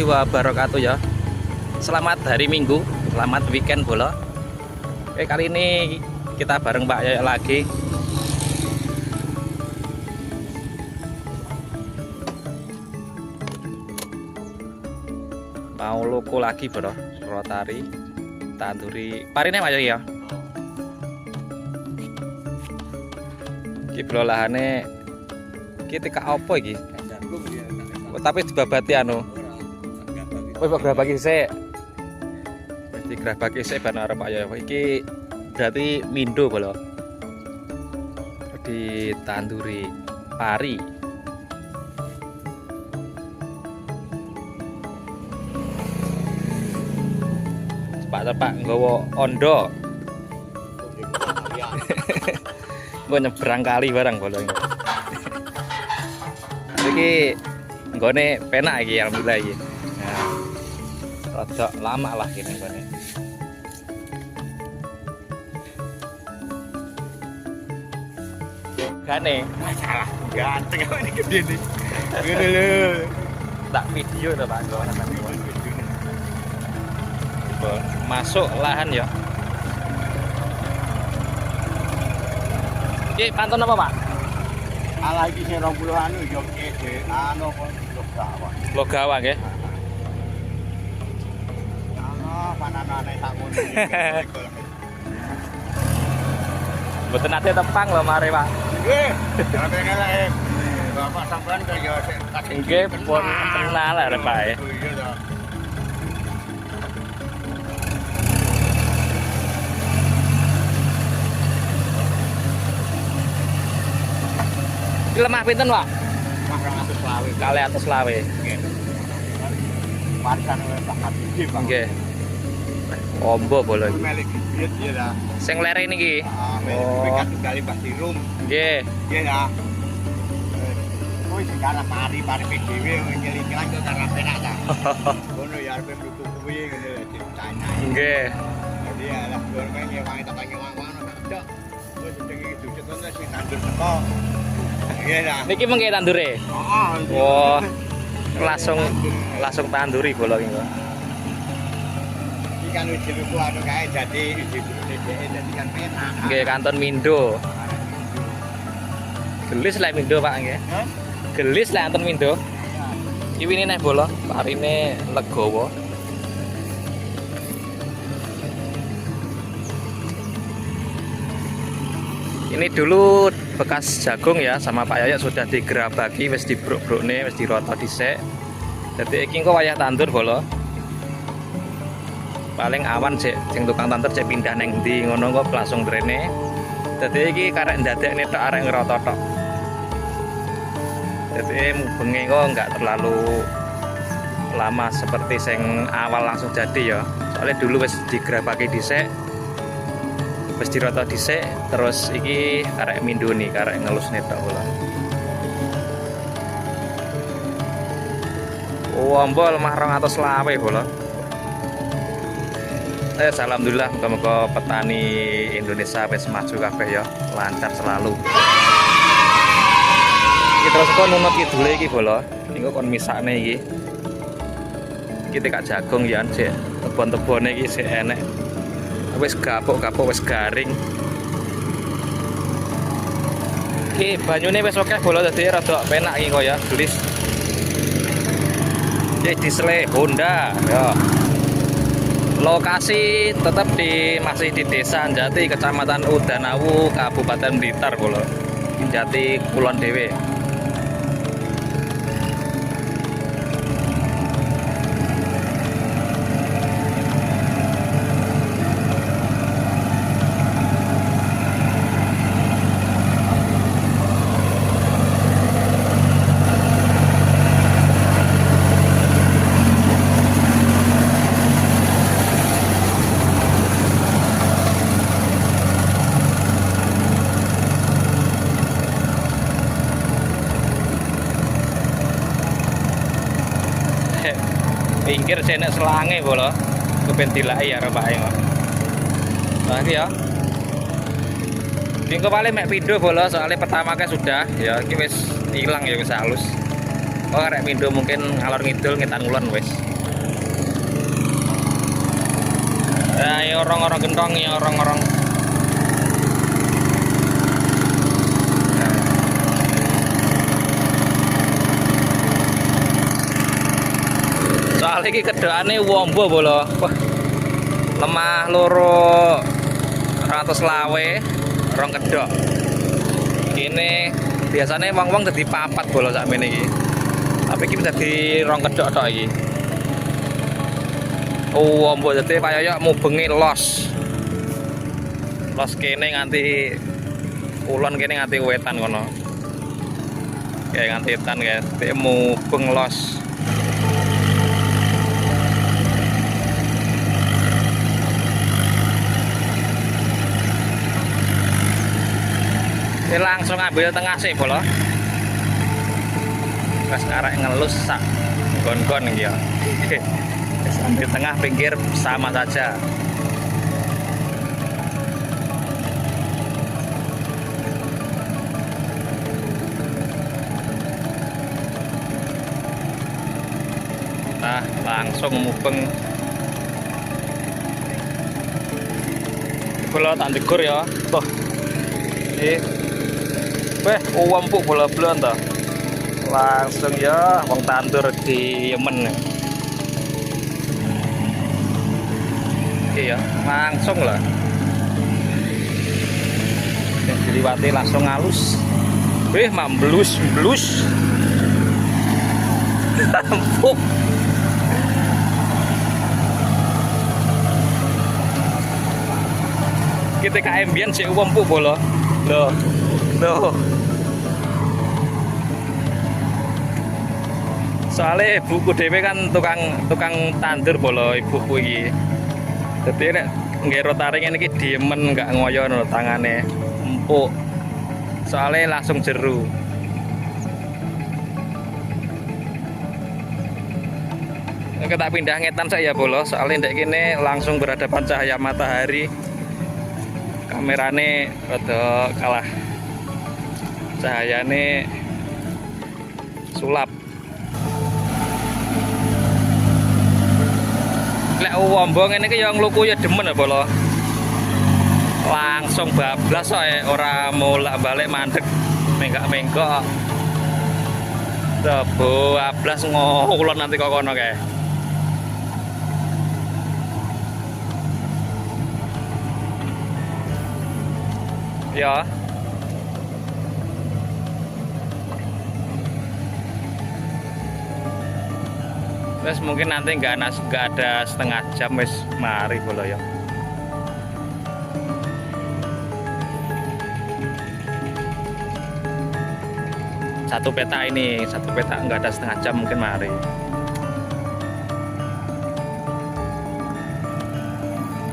warahmatullahi wabarakatuh ya. Selamat hari Minggu, selamat weekend bola. Oke, kali ini kita bareng Pak Yoyo lagi. Mau loko lagi bro, rotari, tanduri, parine Pak Yoyo ya. Iki belolahane iki tika apa iki? Tapi dibabati anu. Kowe kok grabaki sik. Wis digrabaki sik ben arep Pak Yoyo. Iki berarti mindo bolo. Ditanduri pari. Cepak-cepak nggawa ondo. Nggo nyebrang kali barang bolo iki. Iki nggone penak iki alhamdulillah iki. Nah, rada lama lah ini nggone. Gane masalah ganteng kok ini gede nih. Gede lho. Tak video to Pak nggo nang masuk lahan ya. Iki pantun apa Pak? Ala iki sing 20 anu yo kene anu kok Logawa. Logawa nggih. Ano pananane sak ngono. Mboten ate tepang lho mare Pak. Nggih. Sampe ngelek. Bapak sampean kok yo sik kasih. Nggih pun kenal arep Pak. Iya to. Lemah pinten Pak? Kali atus lawe. Nggih. Warisan oleh Pak Habibie Pak. Nggih. Ombo bolo iki. Melik bibit ya ta. Sing lere niki. Oh. Bekas kali Pak Dirum. Nggih. Nggih ta. Kowe sekarang pari-pari PDW ngeling-eling kok karena penak ta. Ngono ya arep mluku kuwi ngene ditanya. Nggih. Jadi alah gue pengen ngewangi tak ngewang-wang cok. Wis jenenge ducet kon sing tandur teko. Iya dah. Niki mengke tandure. Heeh. Wah. Langsung tanduri bola iki, Pak. Iki kan ujiku anu kae jadi ujiku DDE dadi kan penak. Nggih kanton Mindo. Gelis lek Mindo Pak nggih. Hah? Gelis lek kanton Mindo. Iki winine neh bola, parine legowo. Ini dulu bekas jagung ya sama Pak Yoyo sudah digerabaki, wis dibruk-brukne, wis diroto dhisik. Dadi iki engko wayah tandur bolo. Paling awan sik sing tukang tandur sik pindah neng ndi ngono kok langsung drene. Dadi iki karek ndadekne tok arek ngeroto tok. Dadi bengi kok enggak terlalu lama seperti sing awal langsung jadi ya. Soalnya dulu wis digerabaki dhisik. Wis diroto dhisik terus iki karek mindo nih, karek ngelusne tok bola. Oh, ambol mah 200 lawe bola. Alhamdulillah muga-muga petani Indonesia wis maju kabeh ya, lancar selalu. Iki terus kok nunut kidule iki bola. Niku kon misakne iki. Iki tekak jagung ya, sik tebon-tebone iki sik enek. Wis gapuk-gapuk wis garing. Iki banyune wis akeh bola dadi rada penak iki kok ya, gelis. Iki disele Honda ya. Lokasi tetap masih di Desa Njati, Kecamatan Udanawu, Kabupaten Blitar bola. Njati Kulon Dewe. Pinggir senek selange bola kepen dilaki ya Pak ya. Nah iki ya. Iki paling mek video bola soalnya pertama kan sudah ya iki wis ilang ya wis halus. Oh arek Mindo mungkin ngalor ngidul ngetan ngulon wis. Ya orang-orang gentong ya orang-orang. Soal iki kedokane wombo bola. Wah. Lemah loro 100 lawe rong kedok. Kene biasanya wong-wong dadi papat bola sakmene iki. Tapi iki dadi rong kedok tok iki. Oh, mbok dadi kaya mubengi los. Los kene nganti kulon kene nganti wetan kono. Kayak nganti wetan kayak mubeng los. Ini langsung ambil tengah sih bola. Pas arek ngelus sak gon-gon iki ya. Ambil tengah pinggir sama saja. Nah, langsung mubeng. Bola tak ndegur ya. Tuh. Weh, uwempuk bola belon toh. Langsung ya wong tandur di Yemen. Oke ya, langsung lah. Diliwati langsung halus. Weh, mamblus-blus. Empuk. Kita KM biyen sik empuk bola. Loh. Loh. Soalnya ibuku dhewe kan tukang tandur bola ibuku iki. Dadi nek nggero taring iki diemen gak ngoyo no tangane empuk. Soalnya langsung jeru. Kita pindah ngetan saya bola, soalnya ndek kene langsung berhadapan cahaya matahari. Kamerane rada kalah. Cahayane sulap. Lek wombo ngene iki ya ngluku ya demen ya bola. Langsung bablas kok ora molak-balik mandek menggak-menggok. Tebo ablas ngulon nanti kok kono kae. Ya. Wes mungkin nanti nggak ada setengah jam wes mari bola ya. Satu peta nggak ada setengah jam mungkin mari.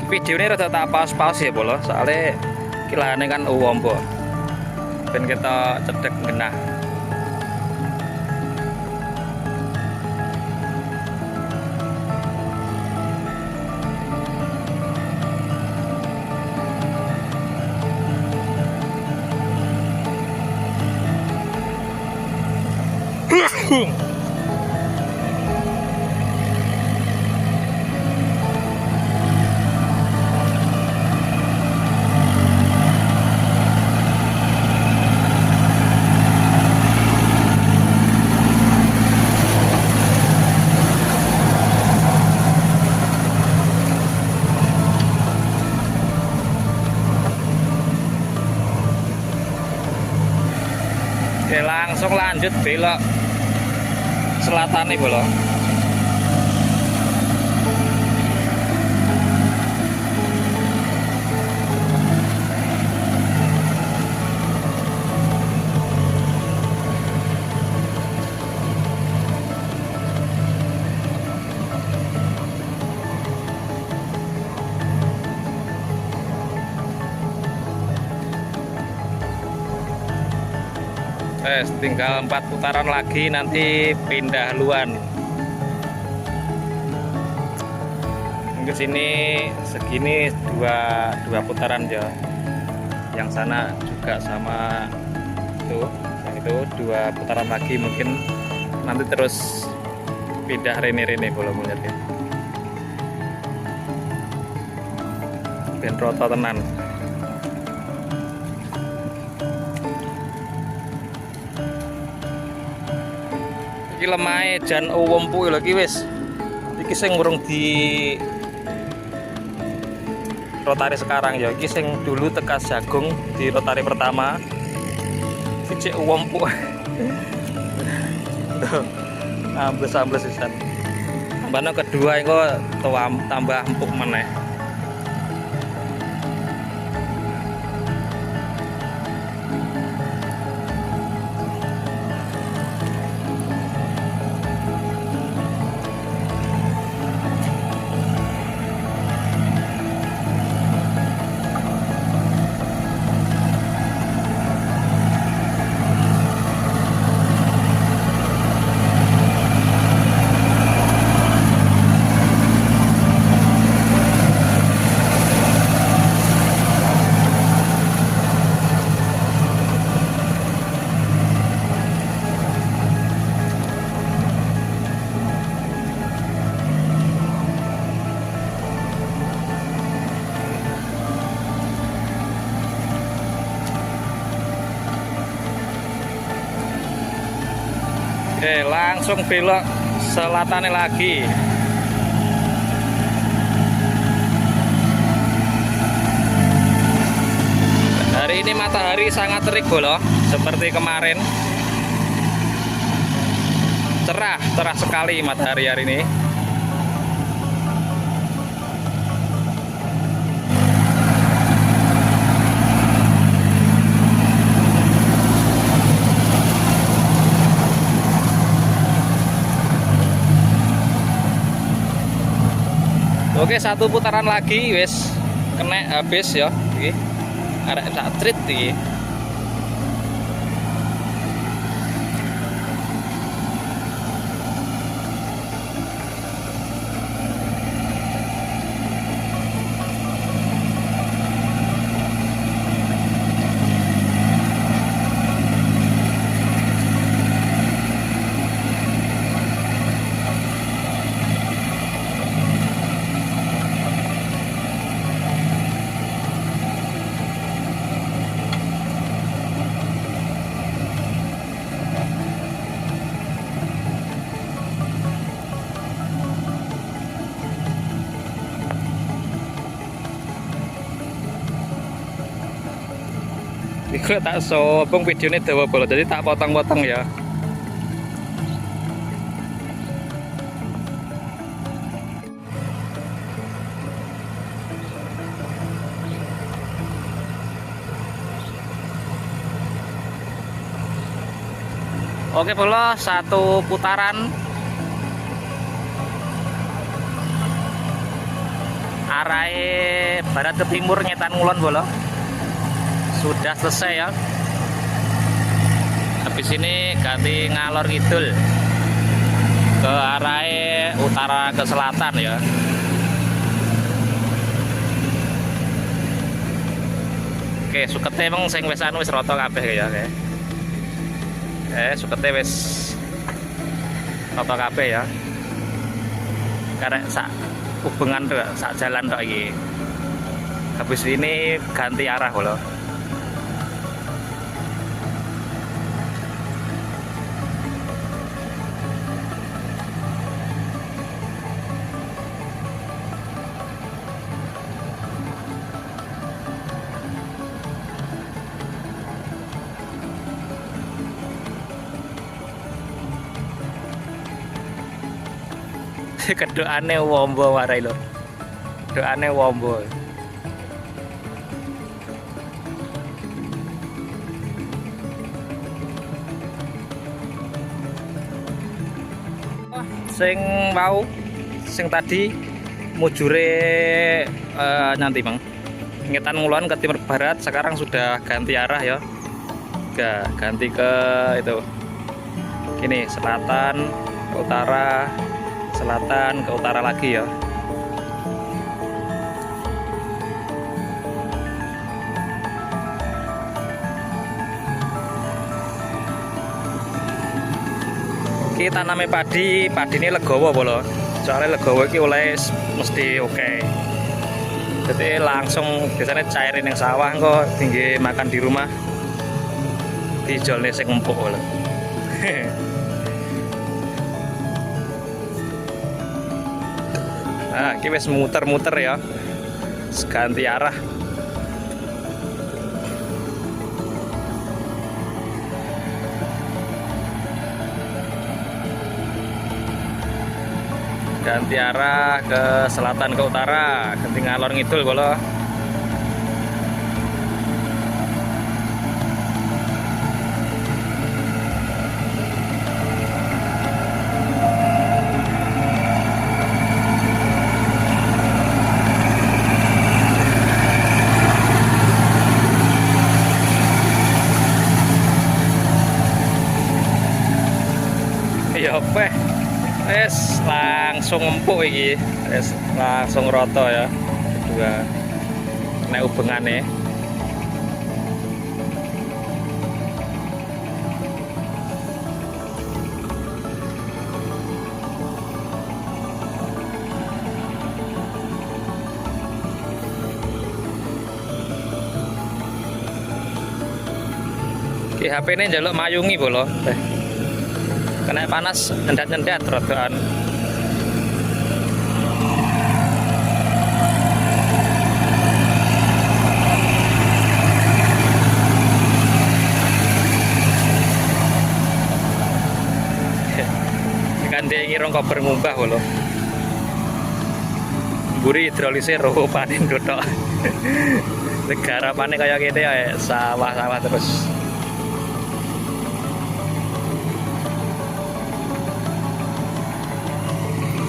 Video ini rada tak paus-paus ya bola, soalnya kilane kan uwombo. Ben kita cedek genah. Oke, langsung lanjut belok selatan nih bola. Tinggal 4 putaran lagi nanti pindah haluan. Ke sini segini dua putaran ya. Yang sana juga sama itu, yang itu 2 putaran lagi mungkin nanti terus pindah rene bola mulyat ya. Ben roto tenan. Iki lemahe jan uwempu lho iki wis. Iki sing urung di rotari sekarang ya. Iki sing dulu tekas jagung di rotari pertama. Iki cek uwempu. Ambles pisan. Tambahno kedua iku tambah empuk meneh. Oke, langsung belok selatannya lagi. Hari ini matahari sangat terik loh, seperti kemarin. Cerah sekali matahari hari ini. Oke, satu putaran lagi wis kena habis ya iki. Arek sak trit iki. Iku tak sobong videonya dawa bola, jadi tak potong-potong ya. Oke bola, satu putaran arah barat ke timur ngetan ngulon bola. Sudah selesai ya. Habis ini ganti ngalor ngidul ke arah utara ke selatan ya. Oke, sukete emang sing wis anu wis rata kabeh ya, oke. Sukete wis rata kabeh ya. Karek sak hubungan tok, sak jalan tok iki. Habis ini ganti arah lho. Kedoane wombo warai lho. Doane wombo. Sing tadi mujure nanti Bang. Ngetan ngulon ke timur barat, sekarang sudah ganti arah ya. Ganti ke itu. Ini selatan, ke utara, selatan ke utara lagi ya. Iki taname padi ini legowo apa lho? Soalnya legowo iki oleh mesti oke. Jadi langsung biasanya cairin yang sawah kok tinggi makan di rumah. Dijolne sing empuk lho. Nah, iki wis muter-muter ya. Ganti arah. Ganti arah ke selatan ke utara, ganti ngalor ngidul kalau. Ya peh. Langsung empuk iki. Langsung roto ya. Kedua nek ubengane. Ki HP-ne njaluk mayungi bolo. Kena panas nyendat-nyendat rodokan. Kan dia ngirong koper munggah lho. Mburi hidrolisir roh panen dotok. Negara panen kaya gini ya sawah-sawah terus.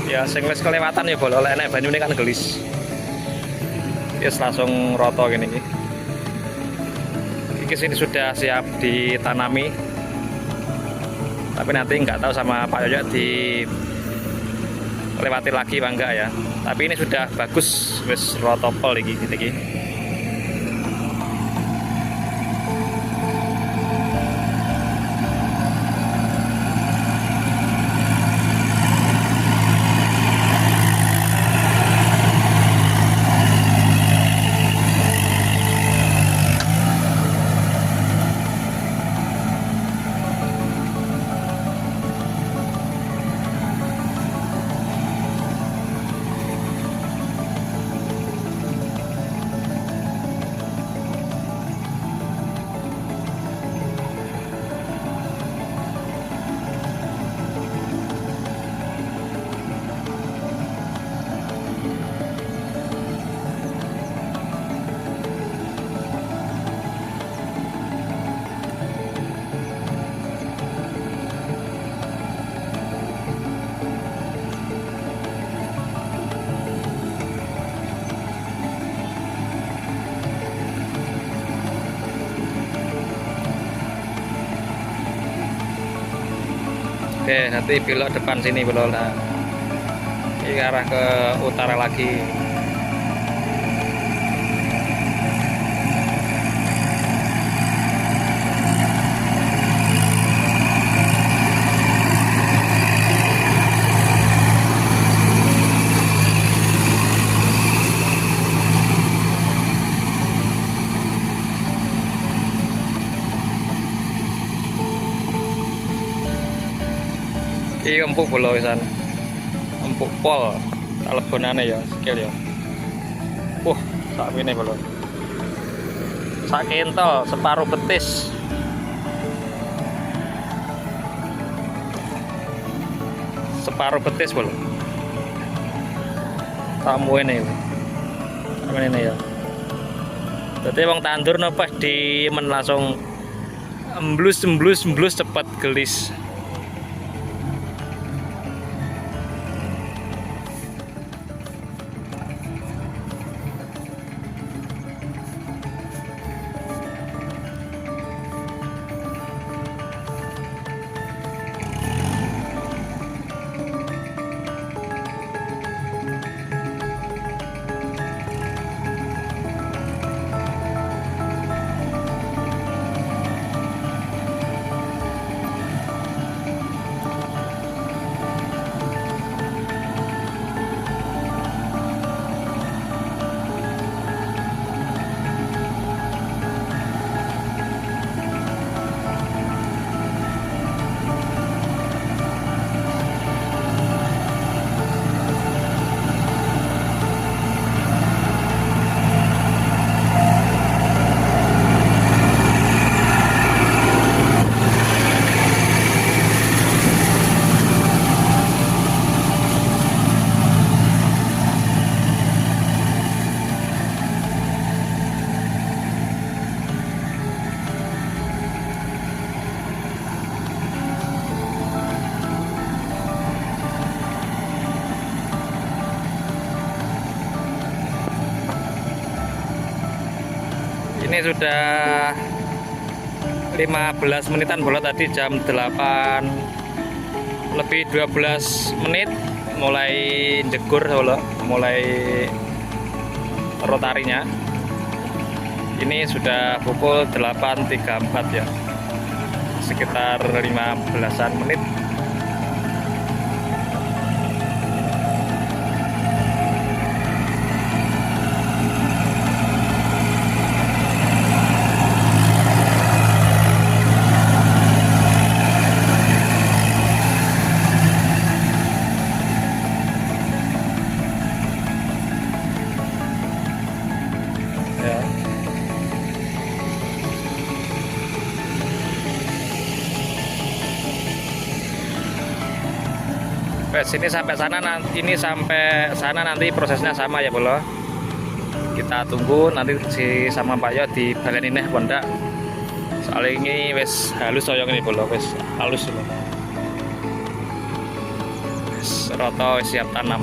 Ya sing wis kelewatan ya bolo enek banyune kan gelis. Yes langsung roto gini iki. Iki sini sudah siap ditanami. Tapi nanti nggak tahu sama Pak Yoyo dilewati lagi apa enggak ya. Tapi ini sudah bagus wis roto pol iki iki. Oke, nanti belok depan sini belok lah. Ini arah ke utara lagi. Iki empuk bola wisan. Empuk pol. Lebonane ya, skill ya. Sak ini bola. Sak kental, separuh betis. Separuh betis bola. Tamu ini. Ini ya. Jadi wong tandur pas di men langsung emblus cepat gelis. Ini sudah 15 menitan bola, tadi jam 8 lebih 12 menit mulai jegur bola, mulai rotarinya. Ini sudah pukul 8.34 ya, sekitar 15-an menit. Sini sampai sana nanti, ini sampai sana nanti prosesnya sama ya bolo. Kita tunggu nanti si sama Pak Yo di balen ini pondak. Soalnya ini wes halus soyong ini bolo, wes halus ini. Wes roto wes siap tanam.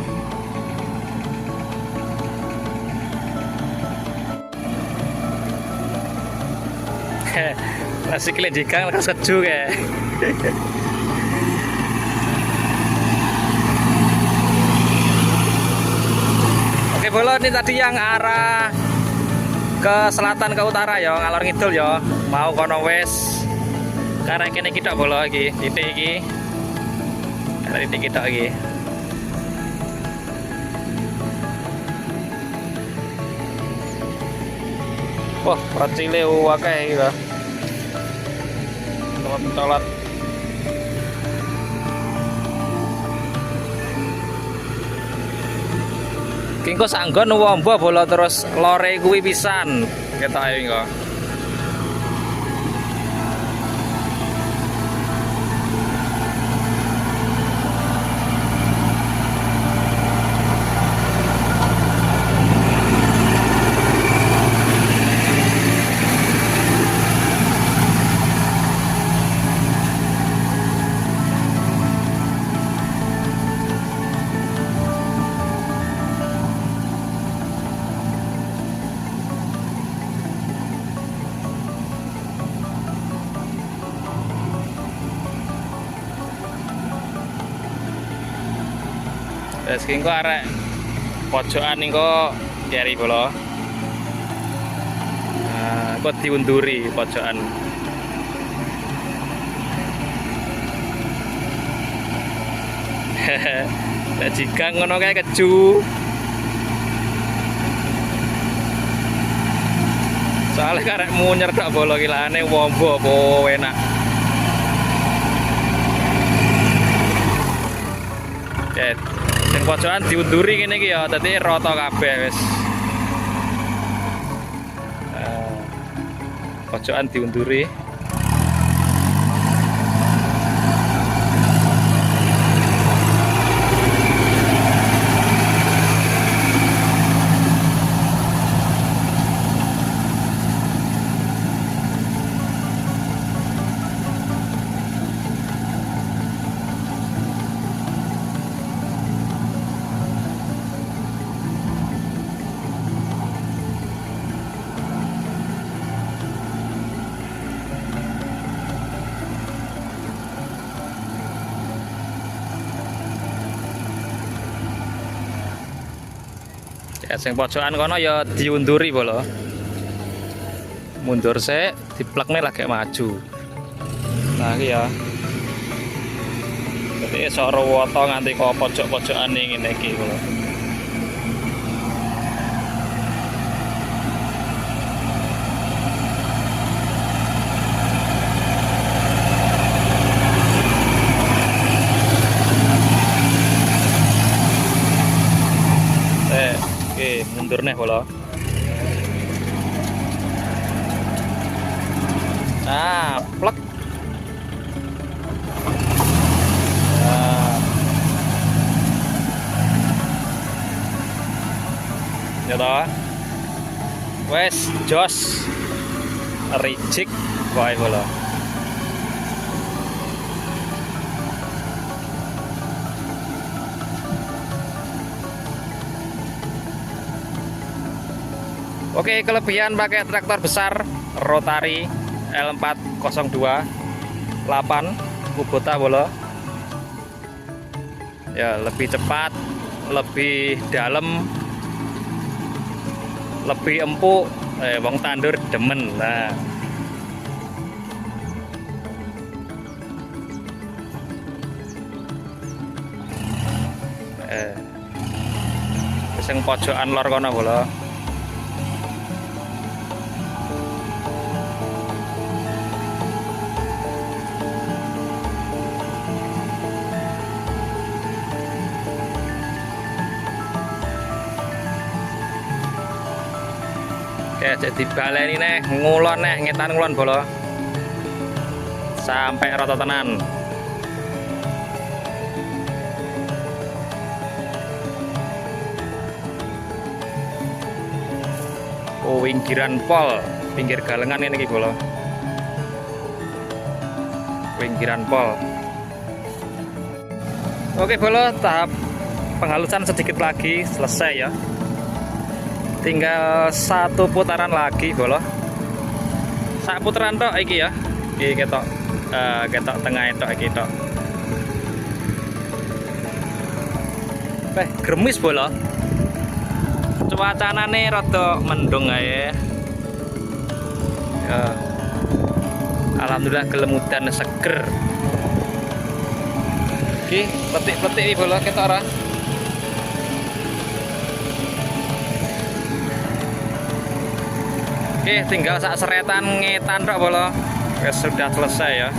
Nasi keledikan lekas keju kayak. Bolo ini tadi yang arah ke selatan ke utara ya, ngalor ngidul ya, mau kono wes karena kene kita bolo lagi titik iki, karena titik kita lagi. Wah, percile wakai gitu, telat. Kengko sanggon wombo bola terus lore kuwi pisan ketok ae engko. Terus kengko arek pojokan engko jari bola. Nah, kok diunduri pojokan. Lah jika ngono kae keju. Soalnya karek munyer tok bola kilane wombo apa enak. Oke. Sing pojokan diunduri ngene iki ya, dadi rata kabeh wis. Pojokan diunduri. Ya sing pojokan kono ya diunduri bola. Mundur sik, diplekne lagi maju. Nah iki ya. Dadi iso rowoto nganti ke pojok-pojokan ngene iki bola. Oke, mundur nih bola. Nah, plek. Nah. Ya toh. Wes, jos. Reject wae bola. Oke, kelebihan pakai traktor besar Rotary L402 8 Kubota bolo. Ya, lebih cepat, lebih dalam, lebih empuk. Wong tandur demen lah. Sing pojokan lor kono bolo. Oke, jadi baleni nih ngulon nih ngetan ngulon bolo sampai rata tenan. Oh, winggiran pol, pinggir galengan ini iki bolo. Winggiran pol. Oke bolo, tahap penghalusan sedikit lagi selesai ya. Tinggal satu putaran lagi bolo. Sak putaran tok iki ya. Iki ketok ketok tengah tok iki tok. Gremis bolo. Cuacanane rada mendung ae. Ya. Alhamdulillah gelem udan seger. Iki petik-petik iki bolo ketok ora? Oke, tinggal sak seretan ngetan tok bolo. Wes sudah selesai ya.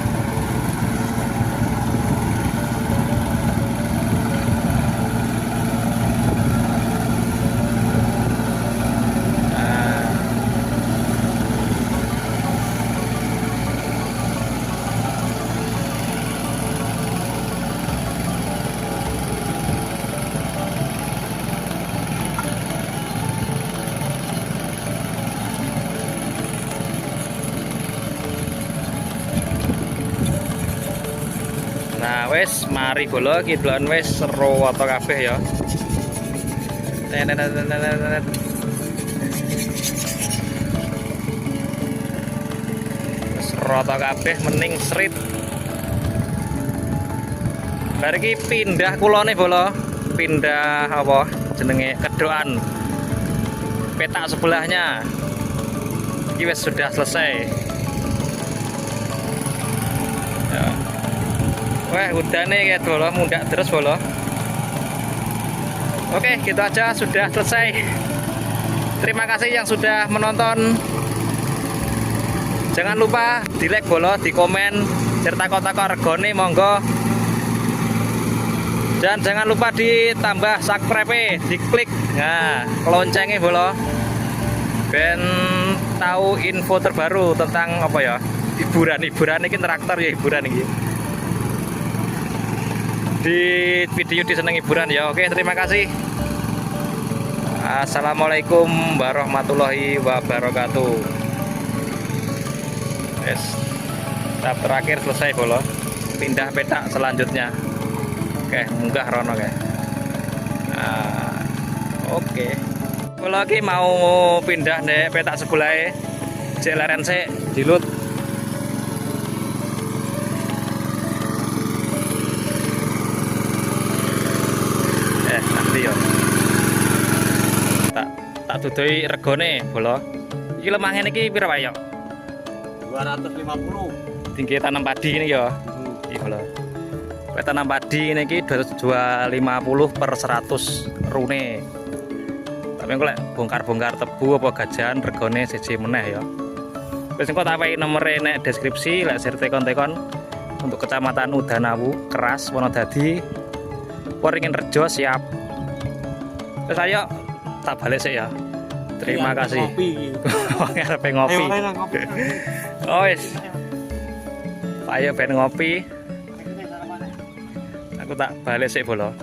Nah, wes mari bolo kidulon wes seru atau kabeh ya. Seru atau kabeh mening srit. Bar iki pindah kulone bolo. Pindah apa jenenge kedokan. Petak sebelahnya. Iki wes sudah selesai. Ya. Wah, udane kayak bolo, mundak terus bolo. Oke, gitu aja sudah selesai. Terima kasih yang sudah menonton. Jangan lupa di like bolo, di komen, serta kotak regone monggo. Dan jangan lupa ditambah subscribe, diklik. Nah, loncengnya bolo. Ben tahu info terbaru tentang apa ya? Hiburan ini traktor ya hiburan ini. Di video diseneng hiburan ya. Oke, terima kasih. Assalamualaikum warahmatullahi wabarakatuh. Yes. Tahap terakhir selesai bolo. Pindah petak selanjutnya. Oke, munggah rono kayak. Oke. Kalau lagi mau pindah nih petak sebelahnya, cek leren sik dilut. Nanti ya. Tak dudoi regone bolo. Iki lemah ngene iki pira wae ya? 250. Tinggi tanam padi ini ya. Iki bolo. Kowe tanam padi ini iki 250 per 100 rune. Tapi engko lek bongkar-bongkar tebu apa gajahan regone siji meneh ya. Wis engko tak wae nomere nek deskripsi lek sir tekon-tekon untuk Kecamatan Udanawu, Keras, Wonodadi, Waringin Rejo siap. Terus ayo tak balik sih ya. Terima kasih. Ngarepe ngopi. Oh wis. Ayo ben ngopi. Aku tak balik sih bolo.